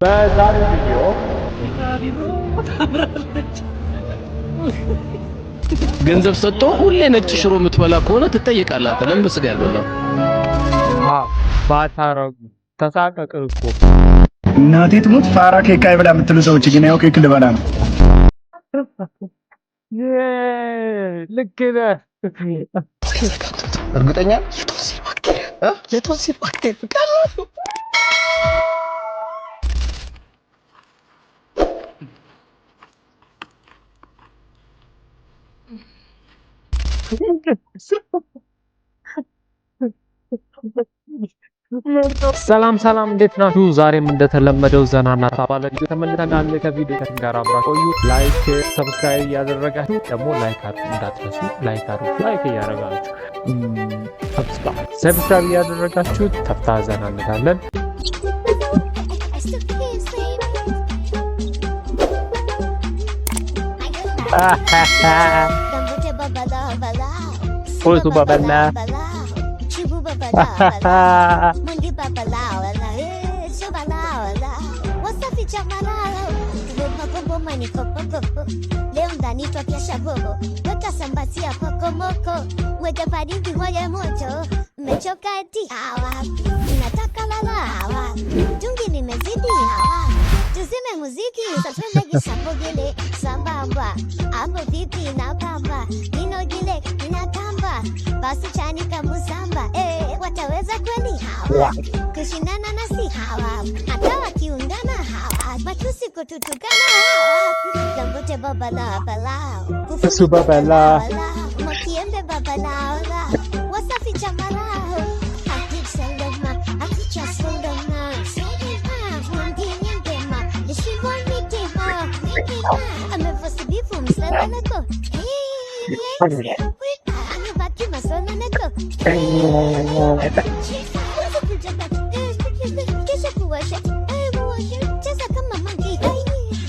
በዛሬው ቪዲዮ ገንዘብ ሰጥቶ ሁሌ ነጭ ሽሮ የምትበላ ከሆነ ትጠይቃለህ። ለምን በስጋ ያልበላው? ባታረጉ ተሳቀቅ እኮ እናቴ ትሙት ፋራ ኬክ አይበላ የምትሉ ሰዎች ግን ያው ኬክ ልበላ ነው። ልክ ነህ። እርግጠኛ የቶንሲል ባክቴሪያ ሰላም ሰላም፣ እንዴት ናችሁ? ዛሬም እንደተለመደው ዘናና ታባለ ተመልሰናል። ከቪዲዮ ጋር አብራችሁ ቆዩ። ላይክ ሰብስክራይብ ያደረጋችሁ ደግሞ ላይክ አድርጉ እንዳትረሱ። ላይክ ያደረጋችሁ ሰብስክራይብ ያደረጋችሁ ተፍታ ዘና እንላለን። ኦይቱ ባባላ Mundi babalao la chubalao la wasafi chamalao tubo kombo mani kopo leo ndani twakiasha bobo weka sambasia poko moko weka faridi hoya moto mechoka eti hawa nataka lala hawa tungi nimezidi hawa tuzime muziki satwende kisapogele sambamba ambo vipi na pamba inogile inatamba basi chani kamusamba wataweza kweli hawa kushindana nasi hawa hata wakiungana hawa matusi kututukana hawa Dangote babalao Kufu babalao Mokiembe babalao Wasafi chamarao Akik salama Akicha salama Mwangine ndema Nishivwa mitema Amevasi bifu msala nako Amevaki masala nako Kesha kuwasha Cheza kama mangi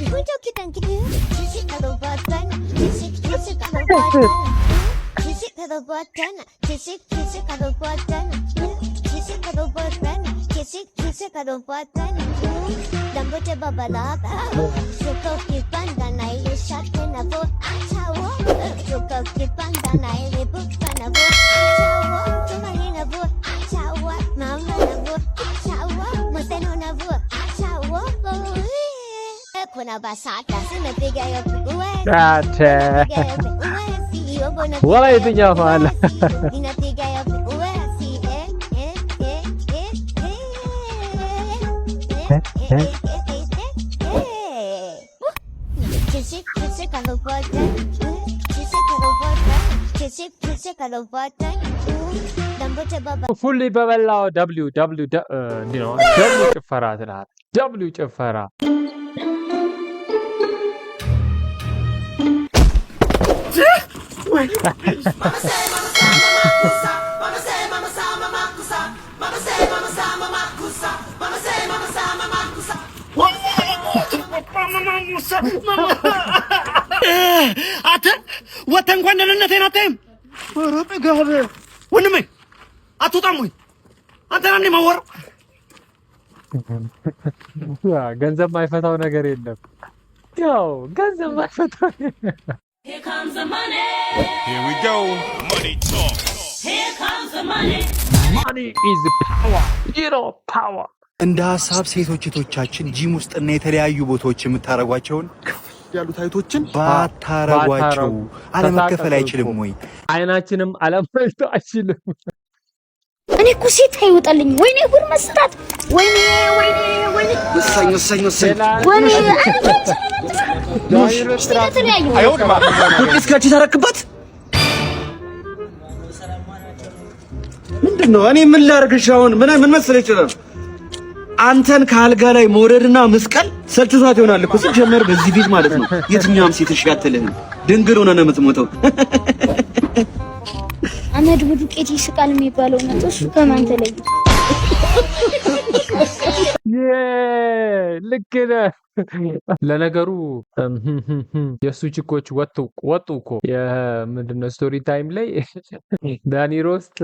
Kunjo kitangidu Chishi kado button Chishi kado button Chishi kado button Chishi kado button Chishi kado button Chishi kado button Dangote babalaba Shoko kipanda na ile shate na vo Achawo Shoko kipanda na ile bukta na vo Achawo Tumani na vo Achawo Mama na vo Achawo Maseno na vo Achawo Kuna basata Simepiga yopi uwe Wala የትኛው ማለ Ninapiga yopi uwe ፉሊ በበላው ደብሊው እንዲህ ነው። ደብሊው ጭፈራ ትላለህ። ደብሊው ጭፈራ አተ ወተን እንኳን ደህንነቴን አታይም። ኧረ ጥጋብ ወንድሜ አትወጣም ወይ አንተ ነህ የማወራው። ገንዘብ ማይፈታው ነገር የለም። ያው ገንዘብ ማይፈታው Here comes the money. Here we go. Money talk. Here comes the money. money is power. You know power. እንደ ሐሳብ ሴቶች እህቶቻችን ጂም ውስጥ እና የተለያዩ ቦታዎች የምታረጓቸውን ያሉ ታይቶችን ባታረጓቸው አለመከፈል አይችልም ወይ? አይናችንም አለመልቶ አይችልም። እኔ እኮ ሴት አይወጣልኝ። ወይኔ ጉድ መስጣት! ወይኔ ወሳኝ ወይኔ አይወድማ ቁጥስ ካቺ ታረክባት ምንድነው? እኔ ምን ላርግሽ አሁን? ምን መሰለሽ ይችላል አንተን ከአልጋ ላይ መውረድና መስቀል ሰልችቷት ይሆናል እኮ ሲጀመር በዚህ ፊት ማለት ነው። የትኛውም ሴት እሽጋትልህ ድንግል ሆነ ነው የምትሞተው። አመድ ዱቄት ይስቃል የሚባለው ነው። እሱ ከማን ተለይ ልክ ነህ። ለነገሩ የሱ ችኮች ወጡ እኮ የምንድነው ስቶሪ ታይም ላይ ዳኒ ሮስት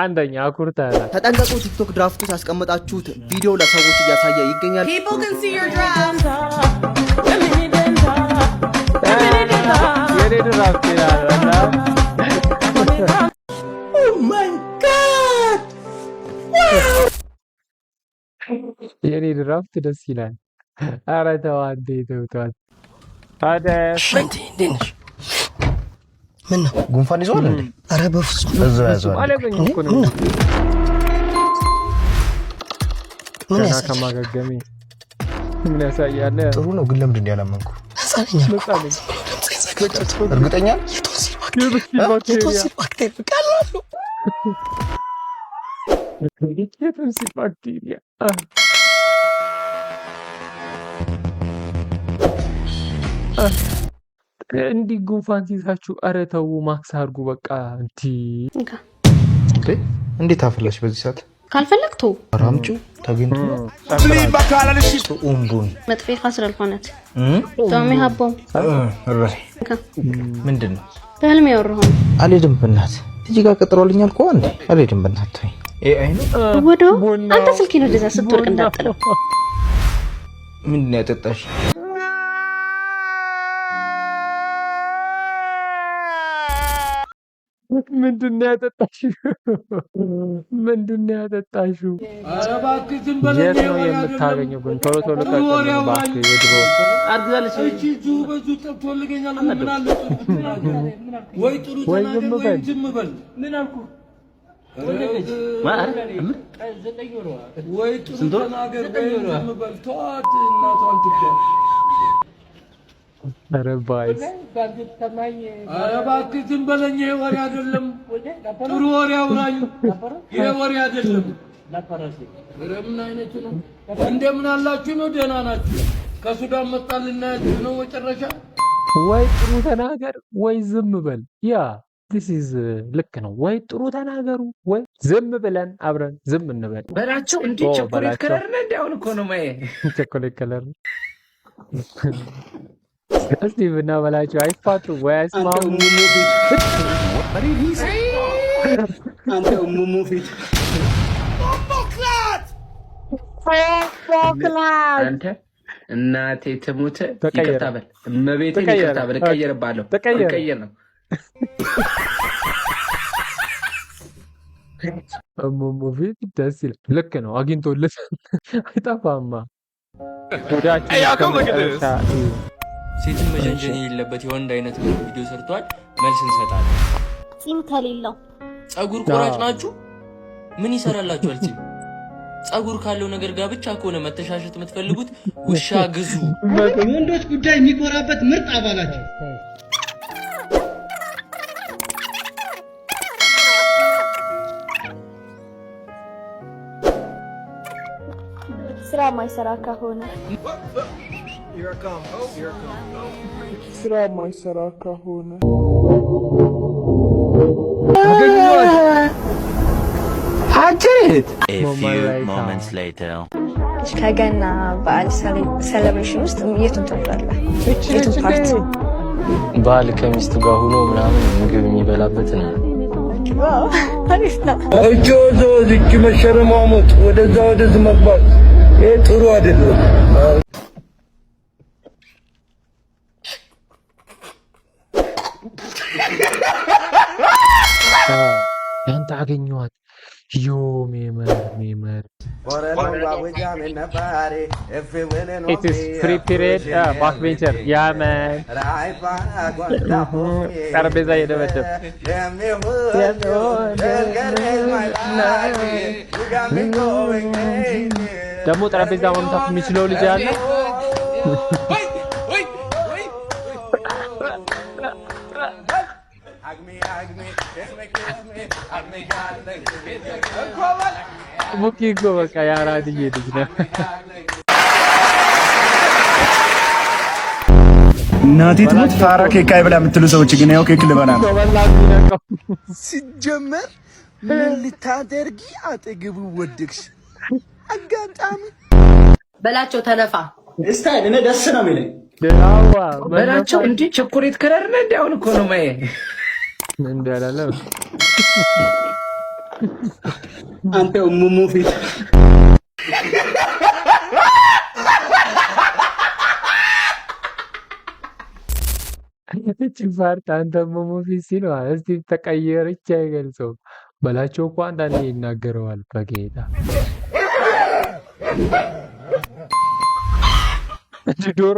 አንደኛ አኩርታና ተጠንቀቁ። ቲክቶክ ድራፍት ውስጥ ያስቀመጣችሁት ቪዲዮ ለሰዎች እያሳየ ይገኛል። የኔ ድራፍት ይላል። የኔ ድራፍት ደስ ይላል። ኧረ ተው አንዴ ተውቷል። ታዲያ ምን ነው ጉንፋን ይዟል እንዴ? ኧረ በፍጹም እዛው ያዟል። ገና ከማገገሜ ምን ያሳያል? ጥሩ ነው ግን ለምንድን ነው ያላመንኩ? እርግጠኛ የቶንሲል ባክቴሪያ እንዲህ ጉንፋን ሲይዛችሁ ኧረ ተው ማክስ አድርጉ በቃ። እንዴት አፈላሽ በዚህ ሰዓት? ካልፈለግ ተው አራምጪው ተገኝቶ ኡምቡን መጥፌ ካስረል ሆነት ቶሚ ሀቦም ምንድን ነው በህልም ያወራሁ አልሄድም በእናትህ እዚህ ጋር ቀጥሮልኛል እኮ አንዴ አልሄድም በእናትህ አይ ነው ወዶ አንተ ስልኬን ወደዛ ስትወርቅ እንዳጥለው ምንድን ነው ያጠጣሽ? ምንድን ነው ያጠጣሽው? ምንድን ነው ያጠጣሽው? የት ነው የምታገኘው? ግን ቶሎ ቶሎ ቀጥል እባክህ። የድሮ አርግዛለች እቺ በዙ ተብቶልገኛል። ምን አለ ወይ ጥሩ ተናገር ወይ ዝም በል። ምን አልኩ? ወይ ጥሩ ተናገር ወይ ዝም በል። ተዋት እናቷን ትከራ ኧረ ባይስ ኧረ እባክህ ዝም በለኝ። ይሄ ወሬ አይደለም። ጥሩ ወሬ አውራኝ። ይሄ ወሬ አይደለም። ኧረ ምን አይነቱ ነው? እንደምን አላችሁ ነው? ደህና ናችሁ? ከሱዳን መጣልና ነው መጨረሻ። ወይ ጥሩ ተናገር ወይ ዝም በል። ያ this is ልክ ነው። ወይ ጥሩ ተናገሩ ወይ ዝም ብለን አብረን ዝም እንበል በላቸው። እንዴ ቸኮሌት ከለር ነው እንዴ? አሁን እኮ ነው ማየ ቸኮሌት ከለር እስቲ ብናበላቸው አይፋቱ ወይ አይስማሙ። አንተ ሙሙ ፊት አንተ እናቴ ትሙት ይቅርታ በል እመቤቴ ይቅርታ በል እቀየርብሃለሁ። እቀየር ነው ሙሙ ፊት ደስ ይላል። ልክ ነው። አግኝቶልህ አይጠፋማ። ሴትን መጀንጀን የሌለበት የወንድ አይነት ቪዲዮ ሰርቷል። መልስ እንሰጣለን። ጺም ከሌለው ጸጉር ቆራጭ ናችሁ? ምን ይሰራላችኋል? ጺም ጸጉር ካለው ነገር ጋር ብቻ ከሆነ መተሻሸት የምትፈልጉት ውሻ ግዙ። ወንዶች ጉዳይ የሚኮራበት ምርጥ አባላችሁ ስራ ማይሰራ ከሆነ ስራ ማይሰራ ከሆነ ከገና በዓል ሴሌብሬሽን ውስጥ የቱን ትወዳለህ? የቱን ፓርቲ? ባል ከሚስቱ ጋር ሆኖ ምናምን ምግብ የሚበላበት ነው። አሪፍ ነው። እጆ ዝቅ መሸረማሞጥ ወደዛ ወደዚህ መግባት ይሄ ጥሩ አይደለም። ያንተ አገኘኋት ሜመር it is free period backbencher yeah man ጠረጴዛ እየደበደብ ደግሞ ጠረጴዛ መምታት የሚችለው ልጅ አለ። ሙኪ እኮ በቃ የአራድዬ ልጅ ነው። እናቴ ትሙት ፋራ ኬክ አይበላ የምትሉ ሰዎች ግን ያው ኬክ ልበላ ነው። ሲጀመር ምን ልታደርጊ አጠገቡ ወደቅሽ? አጋጣሚ በላቸው ተነፋ ስታይል እኔ ደስ ነው የሚለኝ በላቸው እንጂ ቸኮሌት ከለር ነው እንዴ? አሁን እኮ ነው ማየ እንዳላለ አንተ ሙሙ ፊት ጭፋርት አንተ ሙሙ ፊት ሲል እስቲ ተቀየረች አይገልጸው በላቸው እኮ አንዳንዴ ይናገረዋል በጌታ ዶሮ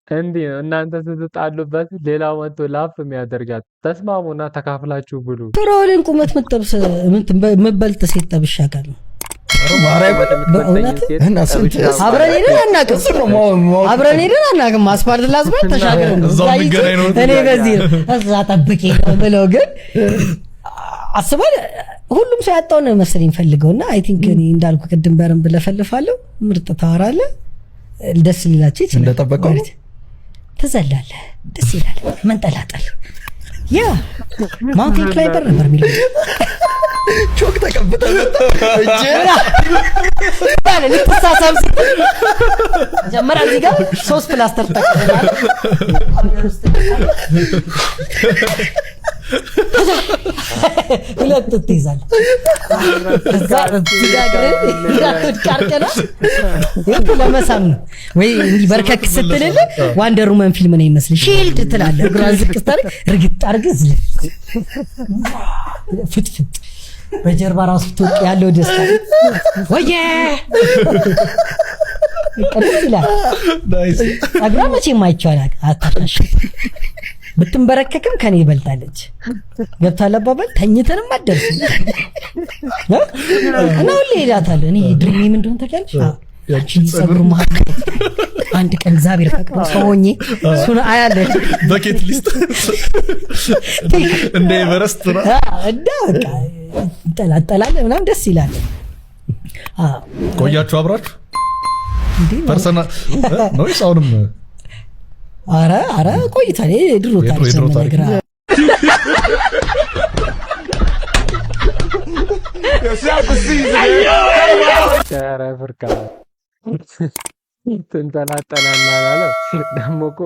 እንዴ እናንተ ስትጣሉበት ሌላው ወጥቶ ላፍ የሚያደርጋት ተስማሙና ተካፍላችሁ ብሉ። ፍራውልን ቁመት መጠብስ መበልጥ ሴት ጠብሻቃል ነው አብረን ሄደን አናውቅም። አስፓልት ላስባል ተሻገረን እኔ በዚህ እዛ ጠብቄ ነው ብለው ግን አስባል ሁሉም ሰው ያጣው ነው መሰለኝ ፈልገውና አይ ቲንክ እኔ እንዳልኩ ቅድም በረም ብለፈልፋለሁ ምርጥ ታወራለህ ደስ ሊላችሁ ይችላል። እንደጠበቀው ትዘላለህ ደስ ይላል። መንጠላጠል ያ ማውንቴን ክላይምበር ነበር የሚለው ቾክ ተቀብተህ እጄ ባለ ልትሳሳም ጀመራ እዚህ ጋር 3 ፕላስተር ተቀበላል ሁለት ትይዛለህ እዛ ትጋግረን ያትካርከና ለመሳም ነው ወይ እንዲህ በርከክ ስትልልህ ዋንደር ውመን ፊልም ነው ይመስል ሺልድ ትላለህ እግራን ዝቅ ስታደርግ እርግጥ አድርገህ ፍትፍት በጀርባ ራሱ ትወቅ ያለው ደስታ ወየ ቀደስ ይላል። ናይስ አግራ መቼም አይቻላል አታታሽ ብትንበረከክም ከኔ ይበልጣለች ገብታለህ አባባል ተኝተንም አደርስ እና ሁሌ እላታለሁ እኔ ድሪሜ ምን እንደሆነ ታውቂያለሽ ያቺ ጸጉር መሀል አንድ ቀን እግዚአብሔር ፈቅዶ ሰውኝ እሱን አያለች በኬት ሊስት እንደ ኤቨረስት ነው በቃ እንጠላጠላለን ምናምን ደስ ይላል። ቆያችሁ አብራችሁ ፐርሰናል ኖይስ አሁንም አረ ቆይታኔ ድሮ ታሪክ ነው ትንጠላጠላላለ ደግሞ እኮ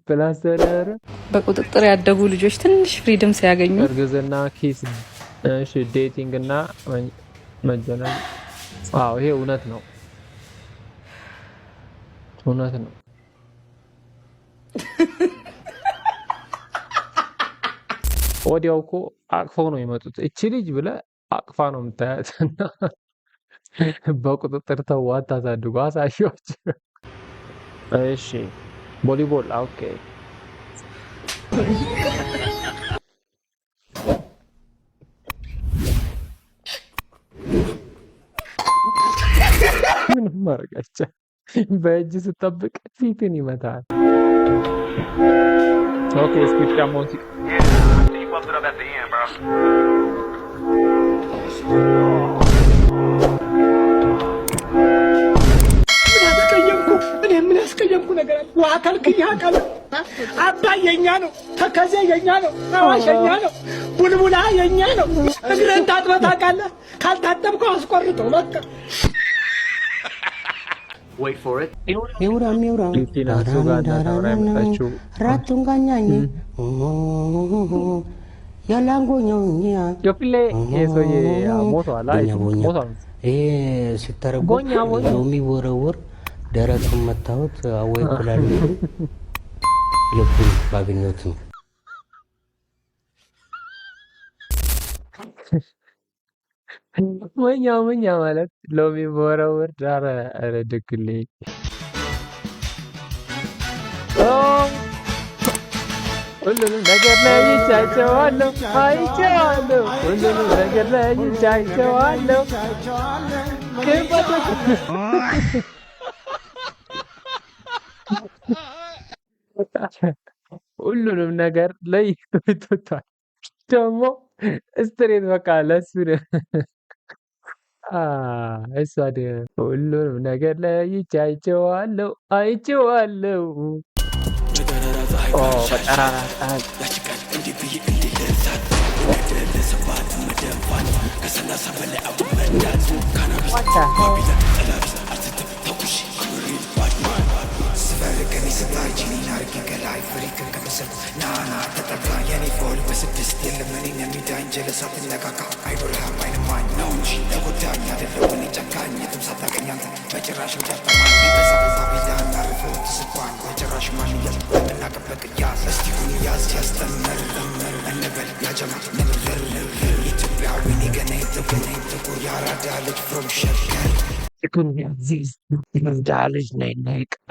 ፕላስተር በቁጥጥር ያደጉ ልጆች ትንሽ ፍሪደም ሲያገኙ እርግዝና ኪስ እሺ ዴቲንግ እና መጀነን ይሄ እውነት ነው ወዲያው እኮ አቅፈው ነው የመጡት እቺ ልጅ ብለህ አቅፋ ነው የምታያት በቁጥጥር ተዋት ታሳድጉ አሳሾች እሺ ቮሊቦል ኦኬ ምንም ማድረግ አይቻልም በእጅ ስጠብቅ ፊትን ይመታል ኦኬ ስፒድ ካሞን ምን ያስቀየምኩ ነገር አለ? ውሃ ከልክኛ ቃል አባይ የኛ ነው፣ ተከዜ የኛ ነው፣ አዋሽ የኛ ነው፣ ቡልቡላ የኛ ነው። እግርህን ታጥበህ ታውቃለህ? ካልታጠብከው አስቆርጦ በቃ wait for it ሚውራ ራቱን ጋኛኝ ያላንጎኛውኛ ዮፍሌ የሶዬ ሞቷል ሲተረጎም የሚወረወር ደረቱን መታወት አወይ ኩላሊቱ ልቡን ባገኘሁት ነው። መኛ ማለት ሎሚ ወረወር ዳረ ደግልኝ ሁሉንም ነገር ላይ ይቻቸዋለሁ አይቼዋለሁ ሁሉንም ነገር ላይ ይቻቸዋለሁ ሁሉንም ነገር ላይ ይቶታል ደግሞ ስትሬት በቃ ለሱ እሷ ሁሉንም ነገር ላይ ይቻቸዋለሁ አይቼዋለሁ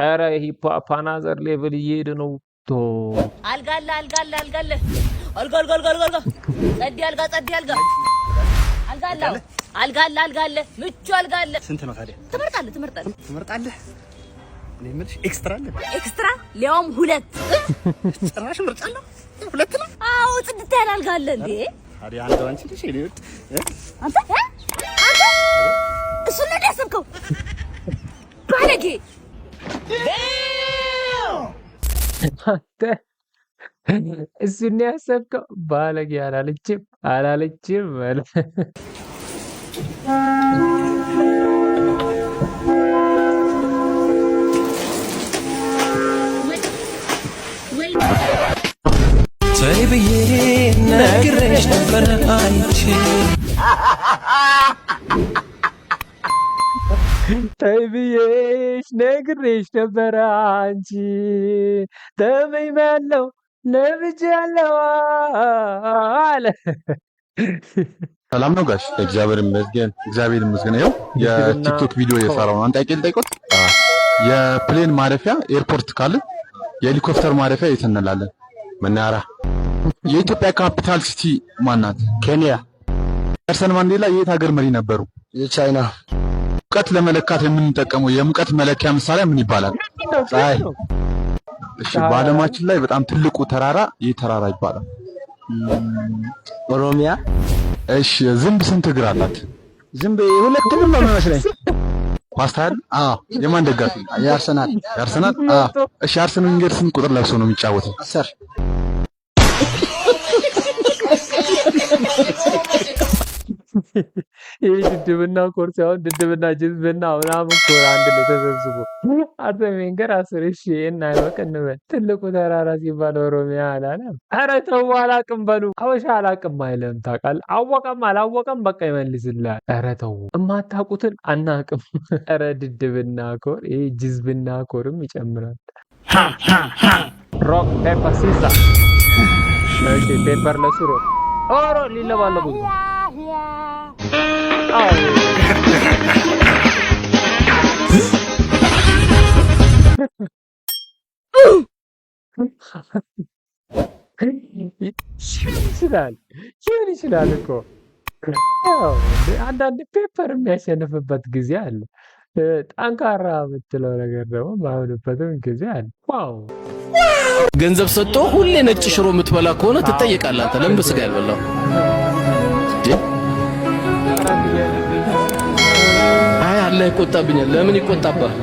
ኧረ ሂፕ ሆፕ አናዘር ሌቭል እየሄደ ነው። አልጋለ አልጋለ አልጋለ አልጋ አልጋ አልጋ አልጋ ጸዲ አልጋ ጸዲ አልጋ አልጋለ አልጋለ አልጋለ ምቹ አልጋለ። ስንት ነው ታዲያ? ትመርጣለህ? እኔ የምልሽ ኤክስትራ አለ? ኤክስትራ ሊያውም 2 ጭራሽ ምርጫለሁ 2 ነው? አዎ ጽድት ያለ አልጋ አለ እንዴ። ታዲያ አንተ አንቺ ልጅ እኔ አንተ እሱ ነው ያሰብከው ባለጌ። አንተ እሱን ነው ያሰብከው ባለጌ። አላለችም ማለት ተይ ብዬ ነግሬሽ ነበር አንቺ ተይ ብዬሽ ነግሬሽ ነበር አንቺ ተመኝማለሁ ነብጃለሁ አለ። ሰላም ነው ጋሽ? እግዚአብሔር ይመስገን። ይኸው የቲክቶክ ቪዲዮ እየሰራሁ ነው። አንተ አይቀል ጠይቆት የፕሌን ማረፊያ ኤርፖርት ካለ የሄሊኮፕተር ማረፊያ የት እንላለን? መናራ። የኢትዮጵያ ካፒታል ሲቲ ማናት? ኬንያ። ኔልሰን ማንዴላ የት ሀገር መሪ ነበሩ? የቻይና። ሙቀት ለመለካት የምንጠቀመው የሙቀት መለኪያ መሳሪያ ምን ይባላል? ፀሐይ። እሺ፣ በዓለማችን ላይ በጣም ትልቁ ተራራ ይህ ተራራ ይባላል? ኦሮሚያ። እሺ፣ ዝንብ ስንት እግር አላት? ዝንብ 2 እግር ነው የሚመስለኝ። ፓስታል? አዎ። የማን ደጋፊ? የአርሰናል። አዎ። እሺ፣ አርሰናል እንግዲህ ስንት ቁጥር ለብሶ ነው የሚጫወተው? 10። ይህ ድድብና ኮር ሳይሆን ድድብና ጅዝብና ምናምን ኮር አንድ ላይ ተሰብስቦ አርሰን ቬንገር 10 ሺህ ይሄን አይበቅ እንበል። ትልቁ ተራራ ሲባል ኦሮሚያ አላለም። ኧረ ተው አላቅም በሉ። አበሻ አላቅም አይልም ታውቃለህ። አወቀም አላወቀም በቃ ይመልስልሃል። ኧረ ተው እማታውቁትን አናቅም። ኧረ ድድብና ኮር ይሄ ጅዝብና ኮርም ይጨምራል። ሮክ ፔፐር ሲዘር። እሺ ፔፐር ለሱ ሮክ ኦሮ ሊለባለቡ ይችላል እኮ አንዳንድ ፔፐር የሚያሸንፍበት ጊዜ አለ። ጠንካራ የምትለው ነገር ደግሞ ማይሆንበትም ጊዜ አለ። ዋው ገንዘብ ሰጥቶ ሁሌ ነጭ ሽሮ የምትበላ ከሆነ ትጠየቃለህ። አንተ ለምን በስጋ ያልበላው? አይ አላህ ይቆጣብኛል። ለምን ይቆጣባል?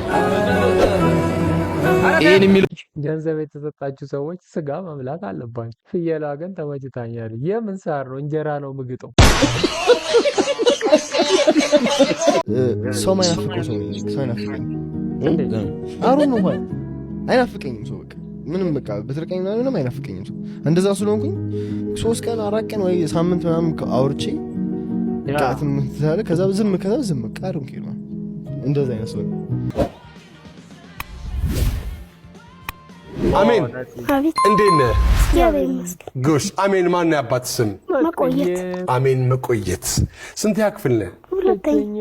ይሄን የሚሉ ገንዘብ የተሰጣችሁ ሰዎች ስጋ መብላት አለባችሁ። ፍየሏ ግን ተመችታኛል። የምን ሳር ነው? እንጀራ ነው ምግጠው። ሰው ማይናፍቀው ሰው አይናፍቀኝም። አሩ ነው ማለት አይናፍቀኝም ሰው በቃ ምንም በቃ በትርቀኝ ምንም አይናፍቀኝም ሰው። እንደዛ ስለሆንኩኝ 3 ቀን 4 ቀን ወይ ሳምንት ምናምን አውርቼ ቃትም ተሳለ ከዛ ዝም ቃሩን ከይማ እንደዛ አይነት ሰው። አሜን። አቤት። እንዴት ነህ? እግዚአብሔር ይመስገን። ጎሽ። አሜን ማን ነው ያባት ስም? መቆየት። አሜን መቆየት። ስንት ያክፍል ነህ? ሁለተኛ።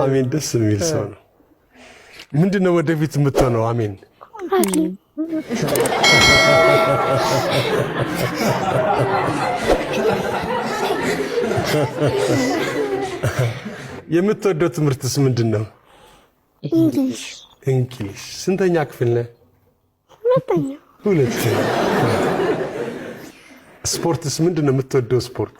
አሜን ደስ የሚል ሰው ነው። ምንድነው ወደፊት የምትሆነው? አሜን የምትወደው ትምህርትስ ምንድነው? እንግሊዝ። ስንተኛ ክፍል ነህ? ሁለተኛ። ስፖርትስ ምንድነው የምትወደው ስፖርት?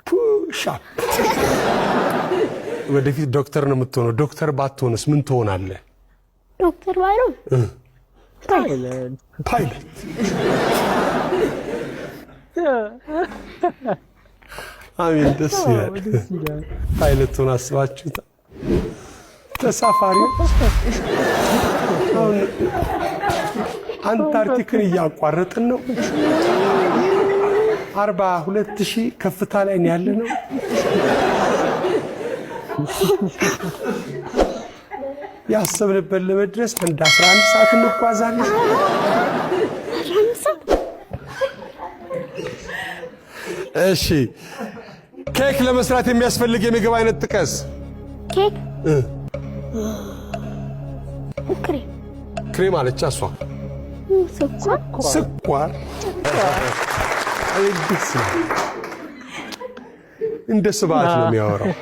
ፑሻፕ። ወደፊት ዶክተር ነው የምትሆነው። ዶክተር ባትሆንስ ምን ትሆናለህ? ዶክተር ባይሆን ፓይለት አሜን። ደስ ይላል። ፓይለቱን አስባችሁታል? ተሳፋሪዎች አሁን አንታርክቲክን እያቋረጥን ነው። 42,000 ከፍታ ላይ ነው ያለነው። ያሰብንበት ለመድረስ አንድ 11 ሰዓት እንጓዛለን። እሺ ኬክ ለመስራት የሚያስፈልግ የምግብ አይነት ጥቀስ። ኬክ ክሬም አለች እሷ። ስኳር እንደ ስብዓት ነው የሚያወራው።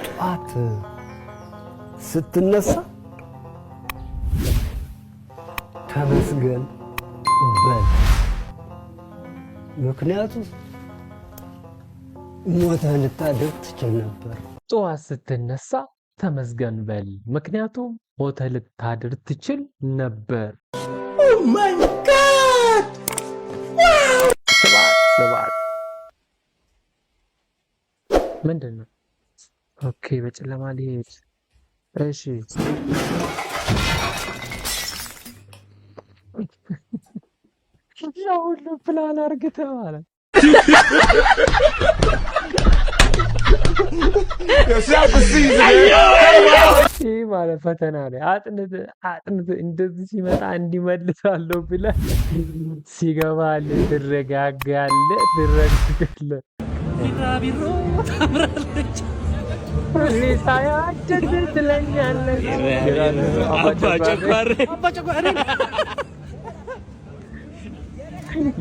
ጠዋት ስትነሳ ተመስገን በል፣ ምክንያቱም ሞተህ ልታድር ትችል ነበር። ጠዋት ስትነሳ ተመስገን በል፣ ምክንያቱም ሞተህ ልታድር ትችል ነበር። ኦ ማይ ጋድ! ስብዓት ምንድን ነው? ኦኬ በጨለማ ሊሄድ። እሺ ያው ሁሉ ፕላን አርግተህ ማለት ይህ ማለት ፈተና ላይ አጥንት እንደዚህ ሲመጣ እንዲመልሳለሁ ብለህ ሲገባልህ ትረጋጋለህ። ቢራቢሮ ታምራለች ሳያደግ ትለኛለች። አባጨጓሬ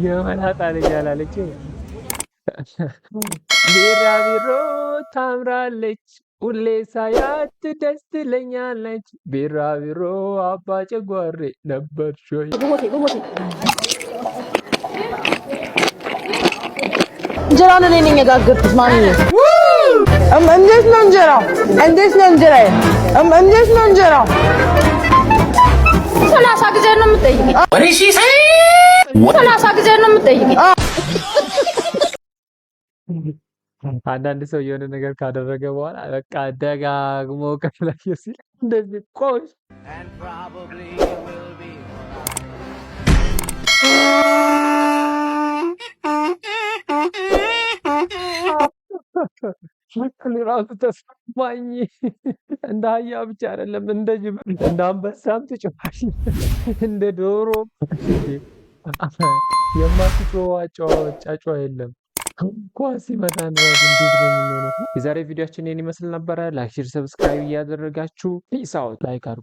የመላጣ ልጅ አላለች። ቢራቢሮ ታምራለች ሁሌ ሳያት ደስ ትለኛለች። ቢራቢሮ አባጨጓሬ ነበርሽ ወይ? እንጀራውን እኔ ነኝ የጋገርኩት። ማንዬ እንዴት ነው እንጀራው? እንዴት ነው እንጀራዬ? እንዴት ነው እንጀራው? 30 ጊዜ ነው የምትጠይቂኝ? 30 ጊዜ ነው የምትጠይቂኝ? አንዳንድ ሰው የሆነ ነገር ካደረገ በኋላ በቃ ደጋግሞ ከፍላየ ሲል እንደዚህ ቆይ ራሱ ተስማኝ። እንደ አህያ ብቻ አይደለም እንደ ጅብ እንደ አንበሳም ትጮኻለህ፣ እንደ ዶሮ የማትጮህ ጫጫ የለም። ኳስ ሲመታን ራሱ እንዴት ነው የምንሆነው? የዛሬ ቪዲዮአችን ይህን ይመስል ነበረ። ላይክ፣ ሼር፣ ሰብስክራይብ እያደረጋችሁ ፒስ አውት። ላይክ አድርጉ።